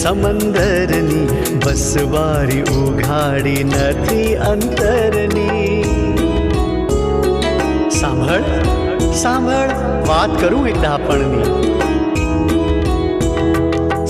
સમંદરની, બસ બારી ઉઘાડી નથી અંતરની. સાંભળ સાંભળ વાત કરું એક ડાપણની.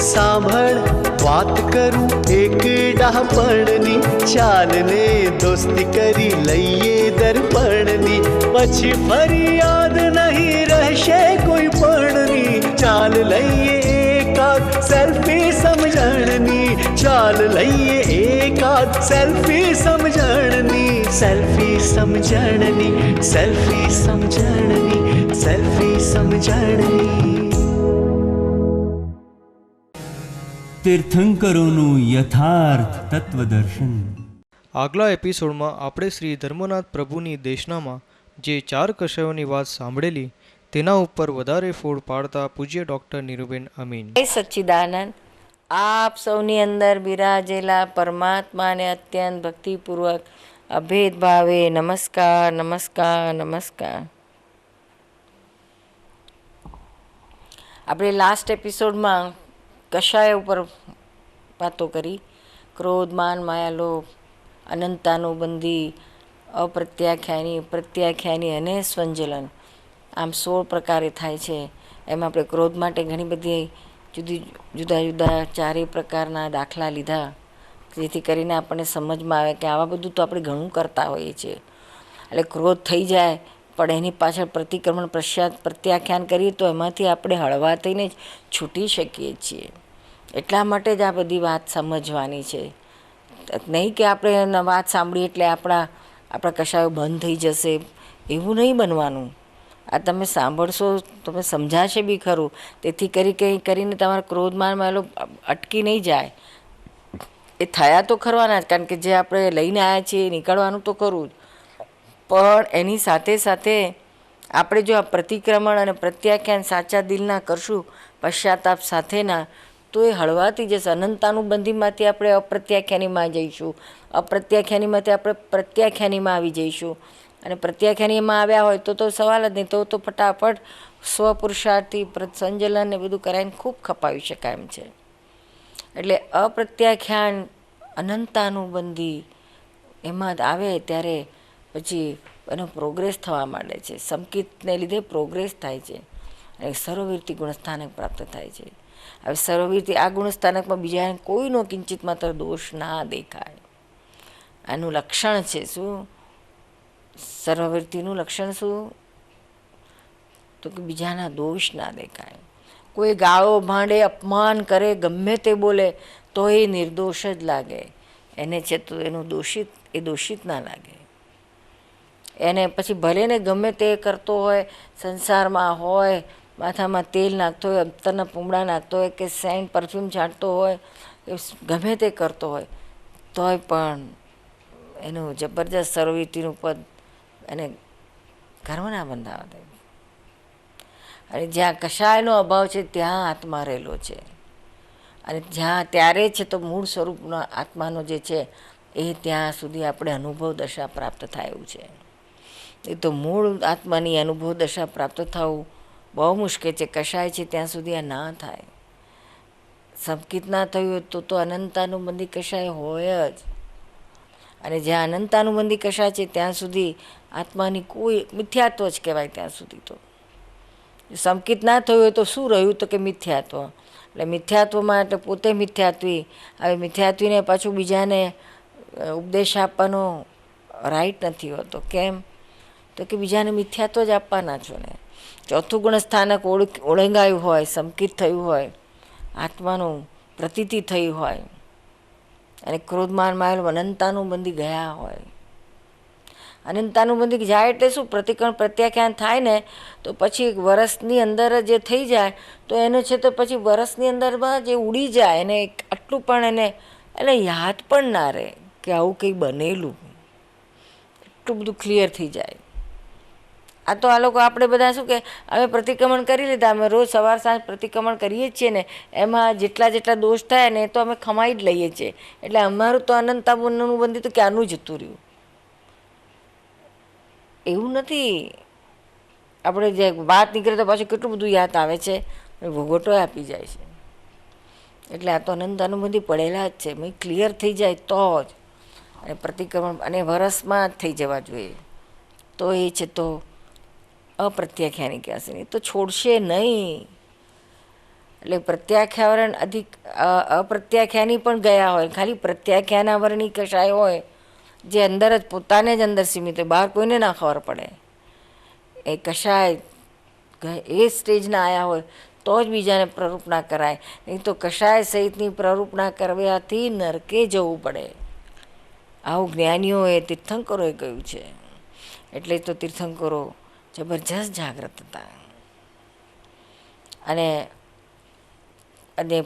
સાંભળ વાત કરું એક ડાપણની, ચાલને દોસ્તી કરી લઈએ દર્પણની, પછી ફરી યાદ નહીં રહેશે કોઈ પણની. ચાલ લઈએ એકાદ સેલ્ફી સમજણની, ચાલ લઈએ એકાદ સેલ્ફી સમજણની. સેલ્ફી સમજણની, સેલ્ફી સમજણની, સેલ્ફી સમજણની. તીર્થંકરોનું યથાર્થ તત્વદર્શન. આગલા એપિસોડમાં આપણે શ્રી ધર્મનાથ પ્રભુની દેશનામાં જે 4 કષાયોની વાત સાંભળેલી તેના ઉપર વધારે ફોડ પાડતા પૂજ્ય ડૉક્ટર નીરુબેન અમીન. સચ્ચિદાનંદ, આપ સૌની અંદર બિરાજેલા પરમાત્માને અત્યંત ભક્તિપૂર્વક અભેદ ભાવે નમસ્કાર નમસ્કાર નમસ્કાર. આપણે લાસ્ટ એપિસોડમાં કષાય ઉપર વાતો કરી. ક્રોધ, માન, માયા, લોભ, અનંતાનુબંધી, અપ્રત્યાખ્યાની, પ્રત્યાખ્યાની અને સ્વંજલન, આમ 16 પ્રકારે થાય છે. એમાં આપણે ક્રોધ માટે ઘણી બધી જુદા જુદા 4 પ્રકારના દાખલા લીધા, જેથી કરીને આપણને સમજમાં આવે કે આવા બધું તો આપણે ઘણું કરતા હોઈએ છીએ. એટલે ક્રોધ થઈ જાય પણ એની પાછળ પ્રતિક્રમણ પ્રત્યાખ્યાન કરીએ તો એમાંથી આપણે હળવા થઈને જ છૂટી શકીએ છીએ. એટલા માટે જ આ બધી વાત સમજવાની છે. નહીં કે આપણે વાત સાંભળીએ એટલે આપણા કશાયો બંધ થઈ જશે, એવું નહીં બનવાનું. આ તમે સાંભળશો તમે સમજાશે બી ખરું, તેથી કંઈ કરીને તમારા ક્રોધમાં માલો અટકી નહીં જાય. એ થયા તો ખરવાના જ, કારણ કે જે આપણે લઈને આવ્યા છીએ નીકળવાનું તો ખરું જ, પણ એની સાથે સાથે આપણે જો આ પ્રતિક્રમણ અને પ્રત્યાખ્યાન સાચા દિલના કરશું, પશ્ચાતાપ સાથેના, તો એ હળવાથી જશે. અનંતાનુબંધીમાંથી આપણે અપ્રત્યાખ્યાનીમાં જઈશું, અપ્રત્યાખ્યાનીમાંથી આપણે પ્રત્યાખ્યાનીમાં આવી જઈશું, અને પ્રત્યાખ્યાનીમાં આવ્યા હોય તો સવાલ જ નહીં, તો ફટાફટ સ્વપુરુષાર્થી સંજલન ને બધું કરાવીને ખૂબ ખપાવી શકાય એમ છે. એટલે અપ્રત્યાખ્યાન અનંતાનુબંધી એમાં આવે ત્યારે પછી એનો પ્રોગ્રેસ થવા માંડે છે. સંકિતને લીધે પ્રોગ્રેસ થાય છે અને સર્વવીરતિ ગુણસ્થાનક પ્રાપ્ત થાય છે. હવે સર્વવીરતિ આ ગુણસ્થાનકમાં બીજાને કોઈનો કિંચિત માત્ર દોષ ના દેખાય. આનું લક્ષણ છે શું? સર્વવીરતિનું લક્ષણ શું? તો કે બીજાના દોષ ના દેખાય. કોઈ ગાળો ભાંડે, અપમાન કરે, ગમે તે બોલે તો એ નિર્દોષ જ લાગે. એને છે તો એનું દોષિત ના લાગે. એને પછી ભલે ને ગમે તે કરતો હોય, સંસારમાં હોય, માથામાં તેલ નાખતો હોય, અત્તરના પૂમડા નાખતો હોય, કે સેન્ટ પરફ્યુમ છાંટતો હોય, ગમે તે કરતો હોય, તોય પણ એનું જબરજસ્ત સર્વવીરતિનું પદ એને ગર્વ ના બંધાવા દે. અને જ્યાં કશાયનો અભાવ છે ત્યાં આત્મા રહેલો છે, અને જ્યાં ત્યારે છે તો મૂળ સ્વરૂપનો આત્માનો જે છે એ ત્યાં સુધી આપણે અનુભવ દશા પ્રાપ્ત થાય એવું છે. એ તો મૂળ આત્માની અનુભવ દશા પ્રાપ્ત થવું બહુ મુશ્કેલ છે. કશાય છે ત્યાં સુધી આ ના થાય. સંકિત ના થયું હોય તો અનંતાનુબંધી કશાય હોય જ, અને જ્યાં અનંતાનુબંધી કશાય છે ત્યાં સુધી આત્માની કોઈ મિથ્યાત્વ જ કહેવાય. ત્યાં સુધી તો સંકિત ના થયું હોય તો શું રહ્યું? તો કે મિથ્યાત્વ. એટલે મિથ્યાત્વમાં એટલે પોતે મિથ્યાત્વી. હવે મિથ્યાત્વીને પાછું બીજાને ઉપદેશ આપવાનો રાઈટ નથી હોતો. કેમ? તો કે બીજાને મિથ્યાત્વ જ આપવાના છો ને. ચોથું ગુણસ્થાનક ઓળંગાયું હોય, સંકિત થયું હોય, આત્માનું પ્રતીતિ થઈ હોય, અને ક્રોધમાન માયેલ અનંતાનુબંધી ગયા હોય. અનંતાનુબંધી જાય એટલે શું? પ્રતિક્રમણ પ્રત્યાખ્યાન થાય ને તો પછી વરસની અંદર જે થઈ જાય તો એનો છે તો પછી વરસની અંદરમાં જે ઉડી જાય એને આટલું પણ એને યાદ પણ ના રહે કે આવું કંઈ બનેલું. એટલું બધું ક્લિયર થઈ જાય. આ તો આ લોકો આપણે બધા શું કે અમે પ્રતિક્રમણ કરી લીધા, અમે રોજ સવાર સાંજ પ્રતિક્રમણ કરીએ જ છીએ ને, એમાં જેટલા દોષ થાય ને એ તો અમે ખમાઈ જ લઈએ છીએ. એટલે અમારું તો અનંતાનુબંધી તો ક્યારનું જતું રહ્યું. એવું નથી. આપણે જે વાત નીકળે તો પાછું કેટલું બધું યાદ આવે છે, ભોગવટો આપી જાય છે. એટલે આ તો અનંત અનુબંધી પડેલા જ છે. મેં ક્લિયર થઈ જાય તો જ, અને પ્રતિક્રમણ અને વરસમાં જ થઈ જવા જોઈએ, તો એ છે તો અપ્રત્યાખ્યાની કહેશે. નહીં તો છોડશે નહીં. એટલે પ્રત્યાખ્યાવરણ અપ્રત્યાખ્યાની પણ ગયા હોય, ખાલી પ્રત્યાખ્યાનાવરણી કશાય હોય જે અંદર જ પોતાને જ અંદર સીમિત હોય, બહાર કોઈને ના ખબર પડે. એ કશાય એ સ્ટેજના આવ્યા હોય તો જ બીજાને પ્રરૂપના કરાય, નહીં તો કશાય સહિતની પ્રરૂપના કરવાથી નરકે જવું પડે. આવું જ્ઞાનીઓએ તીર્થંકરોએ કહ્યું છે. એટલે તો તીર્થંકરો જબરજસ્ત જાગૃત હતા. અને અને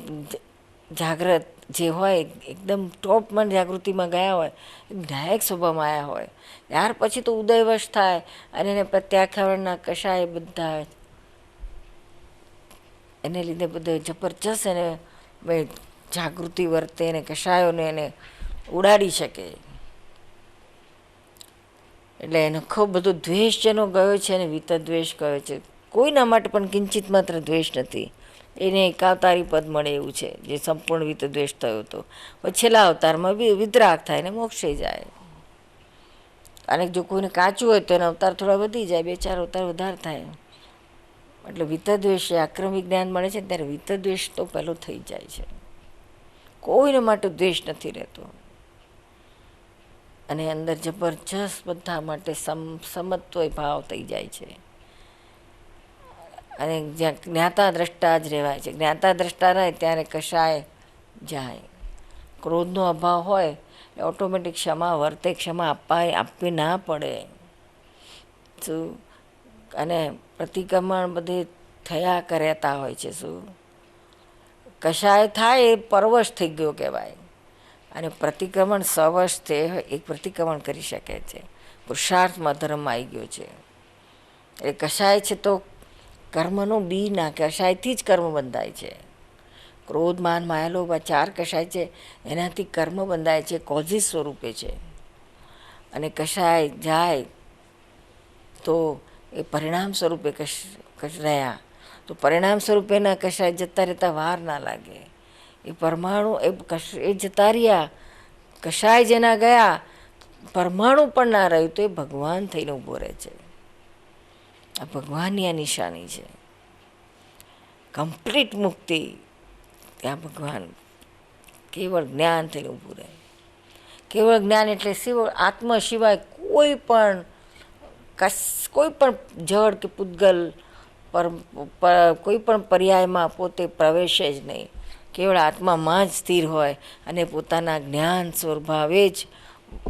જાગ્રત જે હોય એકદમ ટોપમાં જાગૃતિમાં ગયા હોય, વિધાયક સ્વભાવમાં આવ્યા હોય, ત્યાર પછી તો ઉદયવશ થાય અને એને પ્રત્યાખ્યાવરણના કશાય બધા એને લીધે બધો જબરજસ્ત એને જાગૃતિ વર્તે અને કશાયોને એને ઉડાડી શકે. એટલે એને ખૂબ બધો દ્વેષ જેનો ગયો છે અને વિતદ્વેષ ગયો છે. કોઈના માટે પણ કિંચિત માત્ર દ્વેષ નથી. એને એકાવતારી પદ મળે એવું છે, જે સંપૂર્ણ વિતદ્વેષ થયો હતો. પછી છેલ્લા અવતારમાં વિતરાગ થાય ને મોક્ષે જાય. અને જો કોઈને કાચું હોય તો એના અવતાર થોડા વધી જાય, 2-4 અવતાર વધારે થાય. એટલે વિતદ્વેષ આક્રમિક જ્ઞાન મળે છે ત્યારે વિતદ્વેષ તો પહેલો થઈ જાય છે. કોઈને માટે દ્વેષ નથી રહેતો. અને અંદર જબરજસ્ત બધા માટે સમત્વ ભાવ થઈ જાય છે. અને જ્યાં જ્ઞાતા દ્રષ્ટા જ રહેવાય છે. જ્ઞાતા દ્રષ્ટા રહે ત્યારે કશાય જાય. ક્રોધનો અભાવ હોય એટલે ઓટોમેટિક ક્ષમા વર્તે, ક્ષમા આપવી ના પડે. શું અને પ્રતિક્રમણ બધે થયા કરેતા હોય છે. શું કશાય થાય એ પરવશ થઈ ગયો કહેવાય. અને પ્રતિક્રમણ સવશ તે એક પ્રતિક્રમણ કરી શકે છે. પુરુષાર્થમાં ધર્મમાં આવી ગયો છે. એ કશાય છે તો કર્મનો બી ના, કશાયથી જ કર્મ બંધાય છે. ક્રોધ, માન, માયા, લોભ આ 4 કશાય છે, એનાથી કર્મ બંધાય છે, કોઝિસ સ્વરૂપે છે. અને કશાય જાય તો એ પરિણામ સ્વરૂપે રહ્યા, તો પરિણામ સ્વરૂપેના કશાય જતા રહેતા વાર ના લાગે. એ પરમાણુ એ જતા રહ્યા, કશાય જેના ગયા પરમાણુ પણ ના રહ્યું તો એ ભગવાન થઈને ઊભો રહે છે. આ ભગવાનની આ નિશાની છે. કમ્પ્લીટ મુક્તિ ત્યાં ભગવાન કેવળ જ્ઞાન થઈને ઊભું રહે. કેવળ જ્ઞાન એટલે આત્મ સિવાય કોઈ પણ જળ કે પૂતગલ કોઈ પણ પર્યાયમાં પોતે પ્રવેશે જ નહીં. કેવળ આત્મામાં જ સ્થિર હોય અને પોતાના જ્ઞાન સ્વભાવે જ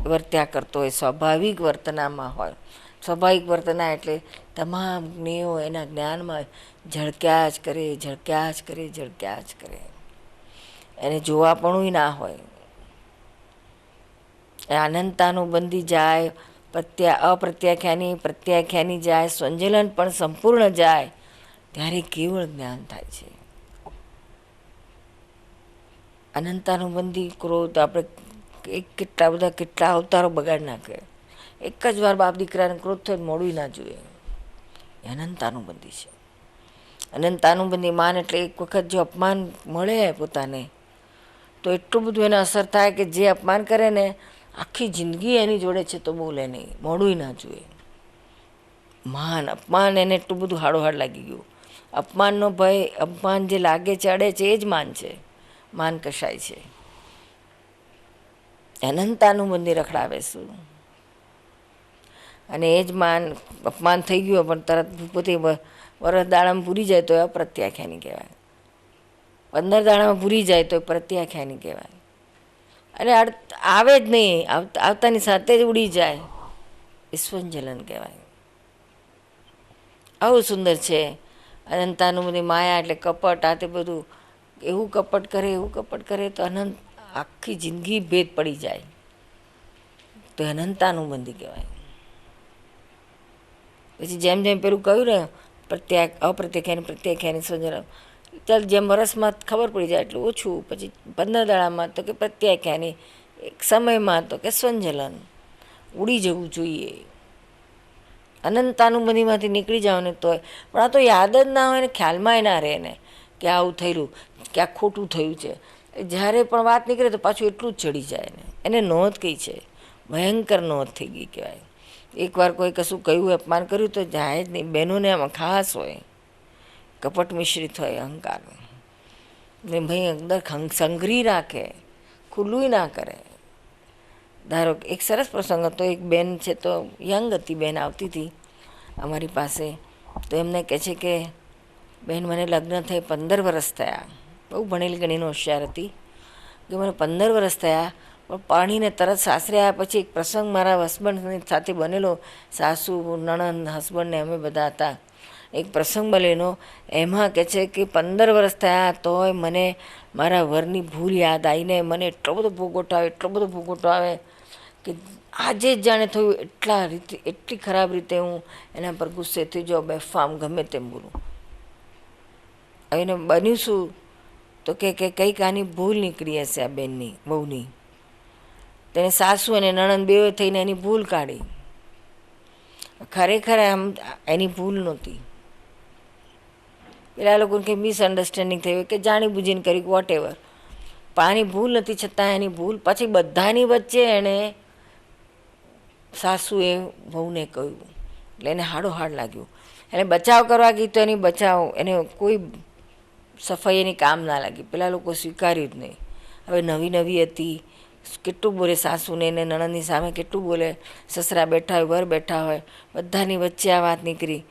વર્ત્યા કરતો હોય, સ્વાભાવિક વર્તનામાં હોય. સ્વાભાવિક વર્તના એટલે તમામ જ્ઞેયો એના જ્ઞાનમાં ઝળક્યા જ કરે, ઝળક્યા જ કરે, ઝળક્યા જ કરે. એને જોવા પણ ના હોય. એ અનંતાનું બંધી જાય, અપ્રત્યાખ્યાની પ્રત્યાખ્યાની જાય, સંજલન પણ સંપૂર્ણ જાય, ત્યારે કેવળ જ્ઞાન થાય છે. અનંતાનુબંધી ક્રોધ આપણે કેટલા અવતારો બગાડી નાખે. એક જ વાર બાપ દીકરાને ક્રોધ થયો મોડું ના જોઈએ. અનંતાનુબંધી છે. અનંતાનુબંધી માન એટલે એક વખત જો અપમાન મળે પોતાને તો એટલું બધું એને અસર થાય કે જે અપમાન કરે ને આખી જિંદગી એની જોડે છે તો બોલે નહીં, મોડું ના જોઈએ. અપમાન એને એટલું બધું હાડોહાડ લાગી ગયું. અપમાનનો ભય, અપમાન જે લાગે ચડે છે એ જ માન છે. માન કશાય છે. અનંતાનુબંધી રખડાવે શું. અને એ જ માન અપમાન થઈ ગયું પણ તરત પોતે વરસ દાડામાં પૂરી જાય તો એ અપ્રત્યાખ્યાની કહેવાય. 15 દાડામાં પૂરી જાય તો એ પ્રત્યાખ્યાની કહેવાય. અને આવે જ નહીં, આવતાની સાથે જ ઉડી જાય, વિશ્વંજલન કહેવાય. આવું સુંદર છે. અનંતાનુબંધી માયા એટલે કપટ. આ તે બધું એવું કપટ કરે તો અનંત આખી જિંદગી ભેદ પડી જાય તો અનંતાનુબંધી કહેવાય. પછી જેમ જેમ પેલું કહ્યું ને અપ્રત્યાખ્યાની પ્રત્યાખ્યાની સંજલન, ચાલ જેમ વરસમાં ખબર પડી જાય એટલું ઓછું, પછી 15 દાડામાં તો કે પ્રત્યાખ્યાની, એક સમયમાં તો કે સંજલન. ઉડી જવું જોઈએ. અનંતાનુબંધીમાંથી નીકળી જાવ ને તોય પણ આ તો યાદ જ ના હોય ને ખ્યાલમાંય ના રહે ને. કે આવું થયેલું, કે આ ખોટું થયું છે. જ્યારે પણ વાત નીકળે તો પાછું એટલું જ ચડી જાય એને નોંધ કહી છે, ભયંકર નોંધ થઈ ગઈ કહેવાય. એકવાર કોઈ કશું કહ્યું, અપમાન કર્યું તો જાય જ નહીં. બહેનોને આમાં ખાસ હોય, કપટ મિશ્રિત હોય અહંકાર ને ભાઈ અંદર સંઘરી રાખે, ખુલ્લું ના કરે. ધારો કે એક સરસ પ્રસંગ હતો, એક બેન છે તો યંગ હતી, બેન આવતી હતી અમારી પાસે, તો એમને કહે છે કે બેન મને લગ્ન થઈ 15 વર્ષ થયા, બહુ ભણેલી ગણીને હોશિયાર હતી, કે મને 15 વર્ષ થયા પણ પાણીને તરત સાસરે આવ્યા પછી એક પ્રસંગ મારા હસબન્ડ સાથે બનેલો, સાસુ નણંદ હસબન્ડને અમે બધા હતા, એક પ્રસંગ બનેલો. એમાં કહે છે કે 15 વર્ષ થયા તોય મને મારા વરની ભૂલ યાદ આવીને મને એટલો બધો ભોગોટો આવે, એટલો બધો ભોગોટો આવે કે આજે જ જાણે થયું. એટલી ખરાબ રીતે હું એના પર ગુસ્સે થઈ જાઉં, બેફામ ગમે તેમ બોલું. હવે એને બન્યું શું તો કે કંઈક આની ભૂલ નીકળી હશે આ બેનની, બહુની. તેને સાસુ અને નણંદ બેઉ થઈને એની ભૂલ કાઢી. ખરેખર આમ એની ભૂલ નહોતી. પેલા લોકોને કંઈ મિસઅન્ડરસ્ટેન્ડિંગ થઈ કે જાણી બુજીને કરી, વોટ એવર, પાણી ભૂલ નથી છતાં એની ભૂલ. પછી બધાની વચ્ચે એણે સાસુએ વહુને કહ્યું, એટલે એને હાડોહાડ લાગ્યું. એને બચાવ કરવા ગઈ તો એની બચાવ એને કોઈ સફાઈ એની કામ ના લાગી. પેલા લોકો સ્વીકાર્યું જ નહીં. હવે નવી નવી હતી, કેટલું બોલે સાસુને એને નણંદની સામે કેટલું બોલે, સસરા બેઠા હોય, વર બેઠા હોય, બધાની વચ્ચે આ વાત નીકળી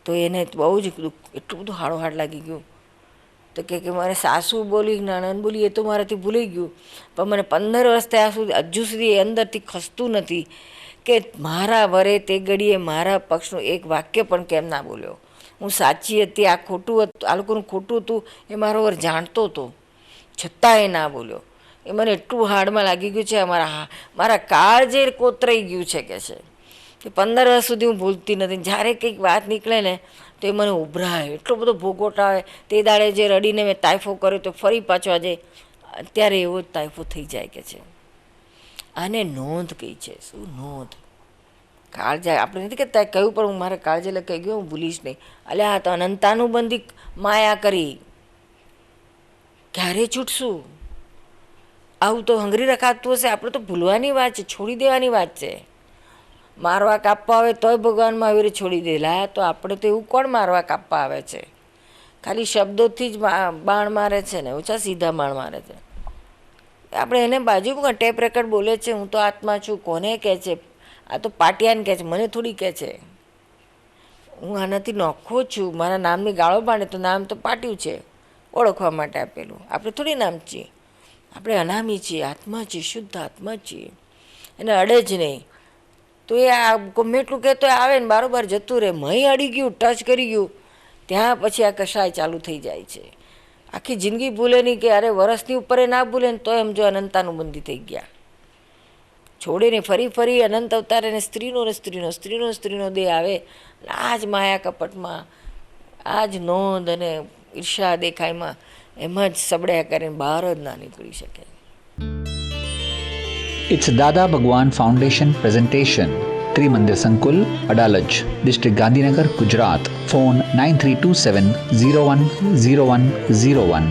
તો એને બહુ જ દુઃખ, એટલું બધું હાડોહાડ લાગી ગયું. તો કે મારે સાસુ બોલી, નણંદ બોલી, એ તો મારાથી ભૂલી ગયું, પણ મને 15 વર્ષ થયા સુધી હજુ સુધી એ અંદરથી ખસતું નથી કે મારા વરે તે ઘડીએ મારા પક્ષનું એક વાક્ય પણ કેમ ના બોલ્યો. હું સાચી હતી, આ ખોટું હતું, આ લોકોનું ખોટું હતું એ મારો વર જાણતો હતો, છતાં એ ના બોલ્યો. એ મને એટલું હાર્ડમાં લાગી ગયું છે, મારા કાળજે કોતરાઈ ગયું છે કે 15 વર્ષ સુધી હું ભૂલતી નથી. જ્યારે કંઈક વાત નીકળે ને તો એ મને ઉભરાય, એટલો બધો ભોગોટ આવે. તે દાડે જે રડીને મેં તાઇફો કર્યો તો ફરી પાછો આજે અત્યારે એવો જ તાઇફો થઈ જાય કે છે. આને નોંધ કહી છે. શું નોંધ? કાળજા આપણે નથી કહેતા કહ્યું પણ હું મારા કાળજે લખાઈ ગયો, હું ભૂલીશ નહીં. અલ્યા આ તો અનંતાનુબંધી માયા કરી, ક્યારે છૂટશું? આવું તો હંગરી રખાતું હશે. આપણે તો ભૂલવાની વાત છે, છોડી દેવાની વાત છે. મારવા કાપવા આવે તોય ભગવાન મહાવીરે છોડી દેલા, તો આપણે તો એવું કોણ મારવા કાપવા આવે છે? ખાલી શબ્દોથી જ બાણ મારે છે ને, ઓછા સીધા બાણ મારે છે. આપણે એને બાજુ ટેપ રેકર્ડ બોલે છે હું તો આત્મા છું, કોને કહે છે? આ તો પાટિયાને કહે છે, મને થોડી કહે છે. હું આનાથી નોખો છું, મારા નામની ગાળો પાડે તો નામ તો પાટ્યું છે, ઓળખવા માટે આપેલું. આપણે થોડી નામ છીએ, આપણે અનામી છીએ, આત્મા છીએ, શુદ્ધ આત્મા છીએ. એને અડે જ નહીં તો એ આ ગમે એટલું કહેતો આવે ને બારોબાર જતું રહે. મહી અડી ગયું, ટચ કરી ગયું, ત્યાં પછી આ કશાય ચાલુ થઈ જાય છે. આખી જિંદગી ભૂલે નહીં કે અરે વરસની ઉપર એ ના ભૂલે ને તો એમ જો અનંતાનુબંધી થઈ ગયા. છોડે ને ફરી ફરી અનંત અવતારે ને સ્ત્રીનો દેહ આવે. આ જ માયા કપટમાં, આ જ નોંધ અને ઈર્ષા દેખાયમાં એમાં જ સબડ્યા કરીને બહાર જ ના નીકળી શકે. It's Dada Bhagwan Foundation presentation. Trimandir Sankul, Adalaj, District Gandhinagar, Gujarat. Phone 9327010101.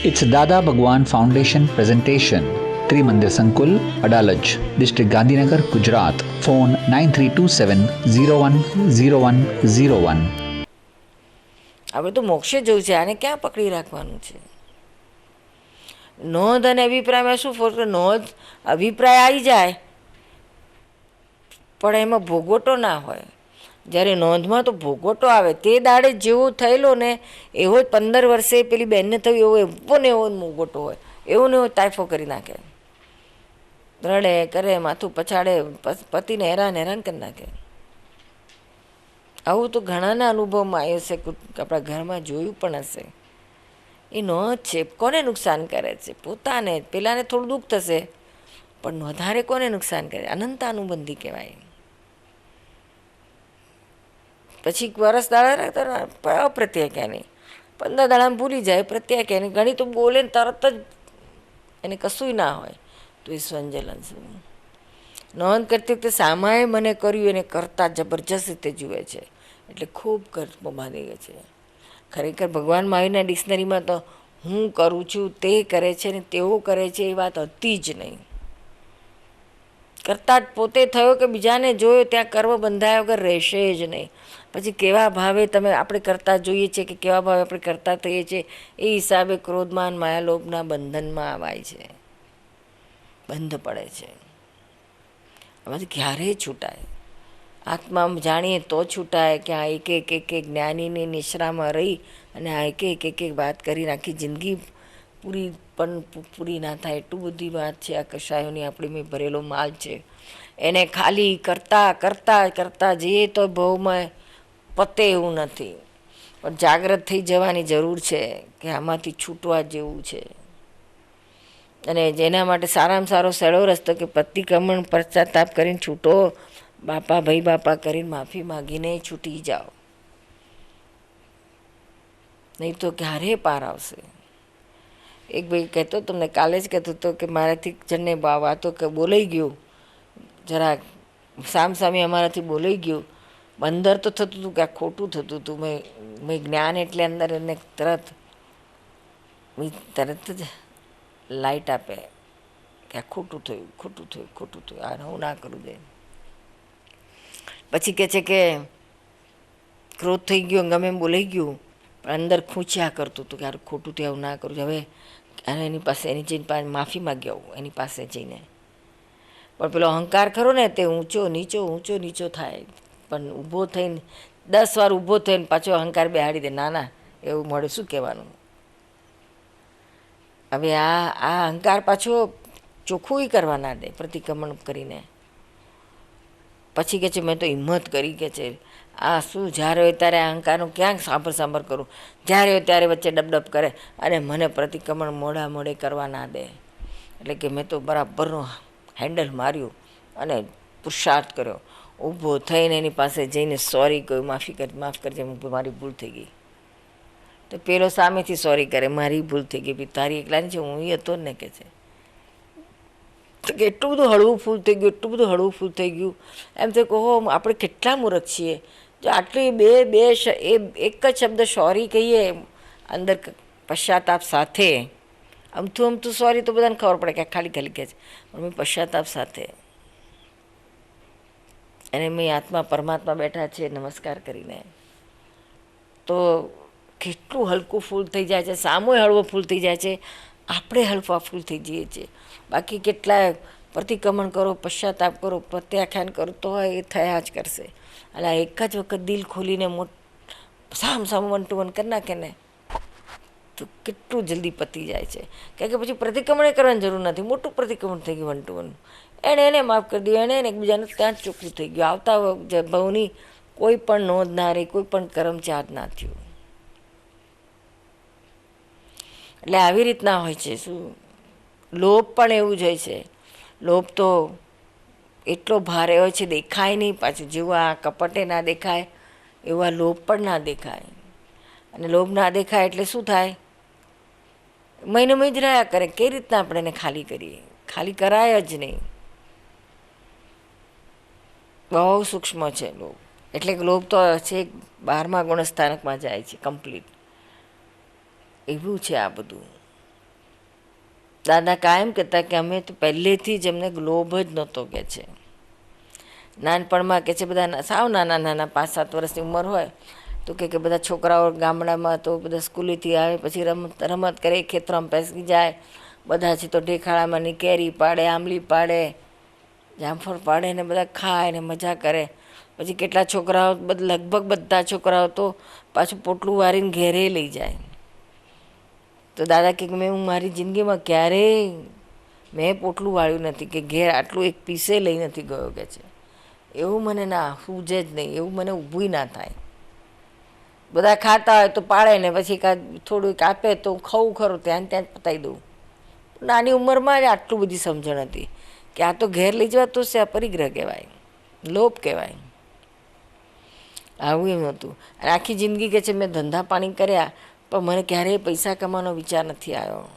It's Dada Bhagwan Foundation presentation. Trimandir Sankul, Adalaj, District Gandhinagar, Gujarat. Phone 9327010101. આપણે તો મોક્ષે જવું છે, આને ક્યાં પકડી રાખવાનું છે? નોંધ અને અભિપ્રાયમાં શું ફરક? નોંધ અભિપ્રાય આવી જાય પણ એમાં ભોગવટો ના હોય. જ્યારે નોંધમાં તો ભોગવટો આવે. તે દાડે જેવો થયેલો ને એવો જ 15 વર્ષે પેલી બહેનને થયું એવો ને એવો ભોગવટો હોય, એવો ને એવો તાઇફો કરી નાખે, રડે કરે, માથું પછાડે, પતિને હેરાન કરી નાખે. આવું તો ઘણાના અનુભવમાં આવ્યું છે, આપણા ઘરમાં જોયું પણ હશે. એ નોંધ છે, કોને નુકસાન કરે છે? પોતાને. પેલાને થોડું દુઃખ થશે પણ વધારે કોને નુકસાન કરે? અનંતાનુબંધી કહેવાય. પછી વરસ દાડા અપ્રત્યાખ્યાની, 15 દાડામાં ભૂલી જાય. પ્રત્યાખ્યાની ઘણી તો બોલે ને તરત જ એને કશું ના હોય તો એ સ્વંજલન શું. નોંધ કરતી વખતે સામાએ મને કર્યું એને કરતાં જબરજસ્ત રીતે જુએ છે, એટલે ખૂબ કર્મો બાંધી ગઈ છે. ખરેખર ભગવાન મહાવીરના ડિક્શનરીમાં તો હું કરું છું, તે કરે છે ને તેઓ કરે છે એ વાત હતી જ નહીં. કરતા જ પોતે થયો કે બીજાને જોયો ત્યાં કર્મ બંધાયા વગર રહેશે જ નહીં. પછી કેવા ભાવે તમે આપણે કરતા જોઈએ છીએ કે કેવા ભાવે આપણે કરતા થઈએ છીએ, એ હિસાબે ક્રોધમાન માયાલોભના બંધનમાં આવાય છે, બંધ પડે છે. આમાંથી ક્યારેય છૂટાય? આત્મા જાણીએ તો છૂટાય કે આ એક જ્ઞાનીની નિશ્રામાં રહી અને આ એક વાત કરીને આખી જિંદગી પૂરી ના થાય એટલું બધી વાત છે. આ કશાયોની આપણી મેં ભરેલો માલ છે, એને ખાલી કરતા જઈએ તો ભાવમાં પતે એવું નથી. પણ જાગ્રત થઈ જવાની જરૂર છે કે આમાંથી છૂટવા જેવું છે. અને જેના માટે સારામાં સારો સહેલો રસ્તો કે પ્રતિક્રમણ પશ્ચાતાપ કરીને છૂટો, બાપા ભાઈ બાપા કરીને માફી માગીને છૂટી જાઓ, નહીં તો ક્યારે પાર આવશે. એક ભાઈ કહેતો, તમને કાલે જ કહેતો હતો કે મારાથી જણને વાતો કે બોલાઈ ગયું, જરાક સામસામે અમારાથી બોલાઈ ગયું. અંદર તો થતું હતું કે આ ખોટું થતું હતું. મેં જ્ઞાન એટલે અંદર એને તરત જ લાઈટ આપે કે આ ખોટું થયું, આ હું ના કરું દે. પછી કહે છે કે ક્રોધ થઈ ગયો, ગમે એમ બોલાઈ ગયું, પણ અંદર ખૂંચ્યા કરતું હતું કે આ ખોટું થયું, આવું ના કરું. હવે અને એની પાસે જઈને માફી માગી આવું એની પાસે જઈને. પણ પેલો અહંકાર ખરો ને તે ઊંચો નીચો થાય. પણ ઊભો થઈને 10 વાર ઊભો થઈને પાછો અહંકાર બેહાડી દે. ના એવું મળે શું કહેવાનું? હવે આ અહંકાર પાછો ચોખ્ખું કરવા ના દે પ્રતિક્રમણ કરીને. પછી કે છે મેં તો હિંમત કરી કે છે આ શું, જ્યારે હોય ત્યારે અહંકારનું ક્યાંક સાંભળ કરું, જ્યારે હોય ત્યારે વચ્ચે ડબડબ કરે અને મને પ્રતિક્રમણ મોડે કરવા ના દે. એટલે કે મેં તો બરાબરનું હેન્ડલ માર્યું અને પુરુષાર્થ કર્યો. ઊભો થઈને એની પાસે જઈને સોરી કહ્યું, માફ કરજે, મારી ભૂલ થઈ ગઈ. તો પેલો સામેથી સોરી કરે, મારી ભૂલ થઈ ગઈ, તારી એકલાની છે, હું હતો જ ને કે છે. તો કે એટલું બધું હળવું ફૂલ થઈ ગયું. એમ તો કહો આપણે કેટલા મૂર્ખ છીએ જો આટલી એક જ શબ્દ સોરી કહીએ અંદર પશ્ચાતાપ સાથે. અમથું સોરી તો બધાને ખબર પડે કે ખાલી કહે છે, પણ મેં પશ્ચાતાપ સાથે. અને મેં આત્મા પરમાત્મા બેઠા છે નમસ્કાર કરીને. તો કેટલું હલકું ફૂલ થઈ જાય છે, સામોય હળવો ફૂલ થઈ જાય છે, આપણે હલવા ફૂલ થઈ જઈએ છીએ. બાકી કેટલાય પ્રતિક્રમણ કરો, પશ્ચાતાપ કરો, પ્રત્યાખ્યાન કરો તો એ થયા જ કરશે. અને એક જ વખત દિલ ખોલીને સામ 1 to 1 કરી નાખે ને તો કેટલું જલ્દી પતી જાય છે. કારણ કે પછી પ્રતિક્રમણ કરવાની જરૂર નથી. મોટું પ્રતિક્રમણ થઈ ગયું 1 to 1. એને માફ કરી દીધું, એને એકબીજાને ત્યાં જ ચોખ્ખું થઈ ગયું. આવતા ભાવની કોઈ પણ નોંધ ના રહી, કોઈ પણ કર્મ ચાર્જ ના થયું. એટલે આવી રીતના હોય છે. શું લોભ પણ એવું જ હોય છે. લોભ તો એટલો ભારે હોય છે, દેખાય નહીં પાછું. જેવું આ કપટે ના દેખાય એવા લોભ પણ ના દેખાય. અને લોભ ના દેખાય એટલે શું થાય? મહિને જ રહ્યા કરે. કઈ રીતના આપણે એને ખાલી કરીએ? ખાલી કરાય જ નહીં. બહુ સૂક્ષ્મ છે લોભ. એટલે લોભ તો છે 12મા ગુણસ્થાનકમાં જાય છે કમ્પ્લીટ. એવું છે આ બધું. દાદા કાયમ કહેતા કે અમે તો પહેલેથી જ એમને લોભ જ નહોતો કે છે. નાનપણમાં કે છે બધા સાવ નાના નાના 5-7 વર્ષની ઉંમર હોય તો કે બધા છોકરાઓ ગામડામાં તો બધા સ્કૂલેથી આવે પછી રમત કરે, ખેતરમાં બેસી જાય, બધા છે તો ઢેખાડામાંની કેરી પાડે, આંબલી પાડે, જામફળ પાડે ને બધા ખાય ને મજા કરે. પછી કેટલા છોકરાઓ લગભગ બધા છોકરાઓ તો પાછું પોટલું વારીને ઘેરે લઈ જાય. તો દાદા કે હું મારી જિંદગીમાં ક્યારેય મેં પોટલું વાળ્યું નથી કે ઘેર આટલું એક પીસે લઈ નથી ગયો કે છે. એવું મને ના સૂઝે જ નહીં, એવું મને ઊભું ના થાય. બધા ખાતા હોય તો પાડે ને પછી થોડુંક આપે તો ખાવું ખરું, ત્યાં જ પતાવી દઉં. નાની ઉંમરમાં જ આટલું બધી સમજણ હતી કે આ તો ઘેર લઈ જવા તો છે પરિગ્રહ કહેવાય, લોભ કહેવાય. આવું એમ હતું. અને આખી જિંદગી કે છે મેં ધંધા પાણી કર્યા પણ મને ક્યારેય પૈસા કમાવાનો વિચાર નથી આવ્યો.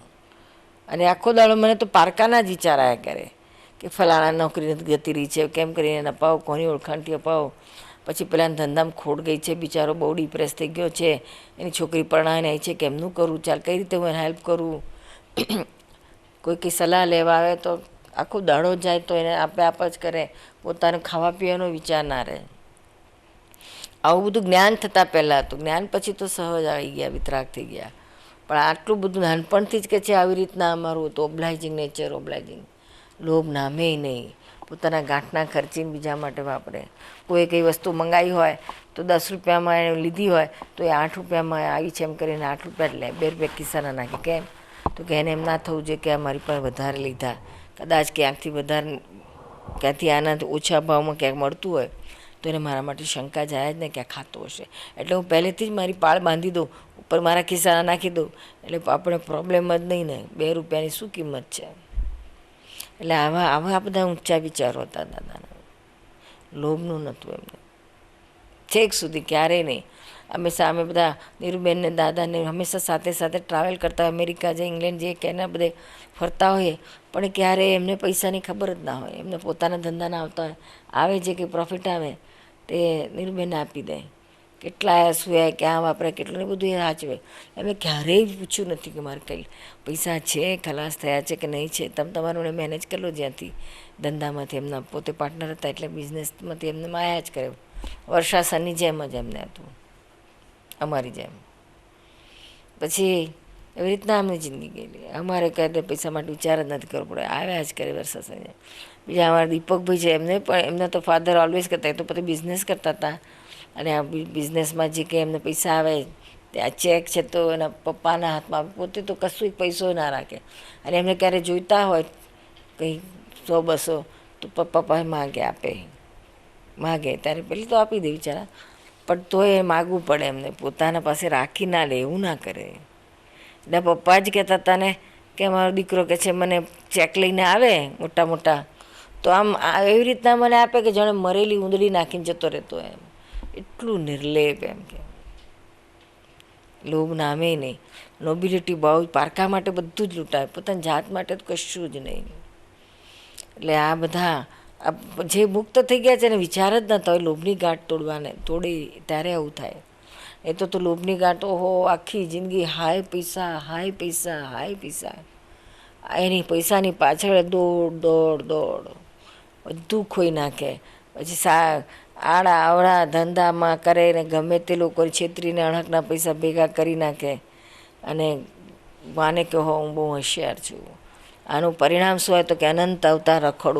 અને આખો દાડો મને તો પારકાના જ વિચાર આવ્યા કરે કે ફલાણા નોકરી નથી જતી રહી છે, કેમ કરીને એને અપાવો, કોની ઓળખાણથી અપાવો. પછી પેલાના ધંધામાં ખોટ ગઈ છે, બિચારો બહુ ડિપ્રેસ થઈ ગયો છે, એની છોકરી પરણાવીને આવી છે, કેમનું કરું, ચાલ કઈ રીતે હું એને હેલ્પ કરું. કોઈ કંઈ સલાહ લેવા આવે તો આખો દાડો જાય તો એને આપ જ કરે, પોતાને ખાવા પીવાનો વિચાર ના રહે. આવું બધું જ્ઞાન થતાં પહેલાં હતું. જ્ઞાન પછી તો સહજ આવી ગયા, વિતરાગ થઈ ગયા. પણ આટલું બધું નાનપણથી જ કે છે આવી રીતના અમારું હતું. Obliging nature, obliging. લોભ નામે નહીં. પોતાના ગાંઠના ખર્ચીને બીજા માટે વાપરે. કોઈ કઈ વસ્તુ મંગાવી હોય તો 10 રૂપિયામાં એને લીધી હોય તો એ 8 રૂપિયામાં આવી છે એમ કરીને 8 રૂપિયા લે, 2 રૂપિયા ખિસ્સાના નાખે. કેમ? તો કે એને એમ ના થવું જોઈએ કે અમારી પાસે વધારે લીધા, કદાચ ક્યાંકથી વધારે, ક્યાંથી આનાથી ઓછા ભાવમાં ક્યાંક મળતું હોય તો એને મારા માટે શંકા જાય જ ને ક્યાં ખાતો હશે. એટલે હું પહેલેથી જ મારી પાળ બાંધી દઉં, ઉપર મારા ખિસ્સાના નાખી દઉં, એટલે આપણે પ્રોબ્લેમ જ નહીં ને. 2 રૂપિયાની શું કિંમત છે? એટલે આવા બધા ઊંચા વિચારો હતા દાદાના. લોભનું નહોતું એમને છેક સુધી, ક્યારેય નહીં. અમે બધા નીરુબેનને દાદાને હંમેશા સાથે સાથે ટ્રાવેલ કરતા હોય, અમેરિકા જાય, ઇંગ્લેન્ડ જઈએ, કેના બધે ફરતા હોઈએ, પણ ક્યારેય એમને પૈસાની ખબર જ ના હોય. એમને પોતાના ધંધાના આવતા હોય, આવે જે કંઈ પ્રોફિટ આવે તે નીરુબેનને આપી દે. કેટલા શું ક્યાં વાપરે, કેટલું બધું એ સાચવે. એમને ક્યારેય પૂછ્યું નથી કે મારે કંઈ પૈસા છે, ખલાસ થયા છે કે નહીં છે. તમારું મેનેજ કરી લો જ્યાંથી ધંધામાંથી. એમના પોતે પાર્ટનર હતા એટલે બિઝનેસમાંથી એમને માયા જ કરે. વર્ષાસનની જેમ જ એમને હતું, અમારી જેમ. પછી એવી રીતના અમને જિંદગી ગયેલી. અમારે કાંઈ પૈસા માટે વિચાર જ નથી કરવો પડે, આવ્યા જ કરે વર્ષાસન. બીજા અમારા દીપકભાઈ છે, એમને પણ એમના તો ફાધર ઓલવેઝ કરતા, એ તો પોતે બિઝનેસ કરતા હતા. અને આ બિઝનેસમાં જે કંઈ એમને પૈસા આવે ત્યાં ચેક છે તો એના પપ્પાના હાથમાં, પોતે તો કશું પૈસો ના રાખે. અને એમને ક્યારે જોઈતા હોય કંઈ 100-200 તો પપ્પા માગે ત્યારે પેલી તો આપી દે બિચારા, પણ તોય એ માગવું પડે એમને. પોતાના પાસે રાખી ના લે, એવું ના કરે. એટલે પપ્પા જ કહેતા હતા ને કે મારો દીકરો કે છે મને ચેક લઈને આવે મોટા મોટા તો આમ એવી રીતના મને આપે કે જાણે મરેલી ઊંદડી નાખીને જતો રહેતો એમ. એટલું નિર્લેપ એમ કે લોભ નામે નહીં. નોબિલિટી બહુ, પારકા માટે બધું જ લૂંટાય, પોતાની જાત માટે તો કશું જ નહીં. એટલે આ બધા જે મુક્ત થઈ ગયા છે એને વિચાર જ નતા હોય લોભની ગાંઠ તોડી ત્યારે આવું થાય. એ તો લોભની ગાંઠ ઓહો આખી જિંદગી હાય પૈસા, હાય પૈસા, હાય પૈસા. એની પૈસાની પાછળ દોડ બધું ખોઈ નાખે. પછી આડા આવડા ધંધામાં કરે ને ગમે તે લોકો છેતરીને અણહકના પૈસા ભેગા કરી નાખે અને માને કે હું બહુ હોશિયાર છું. આનું પરિણામ શું હોય તો કે અનંત અવતાર રખડું.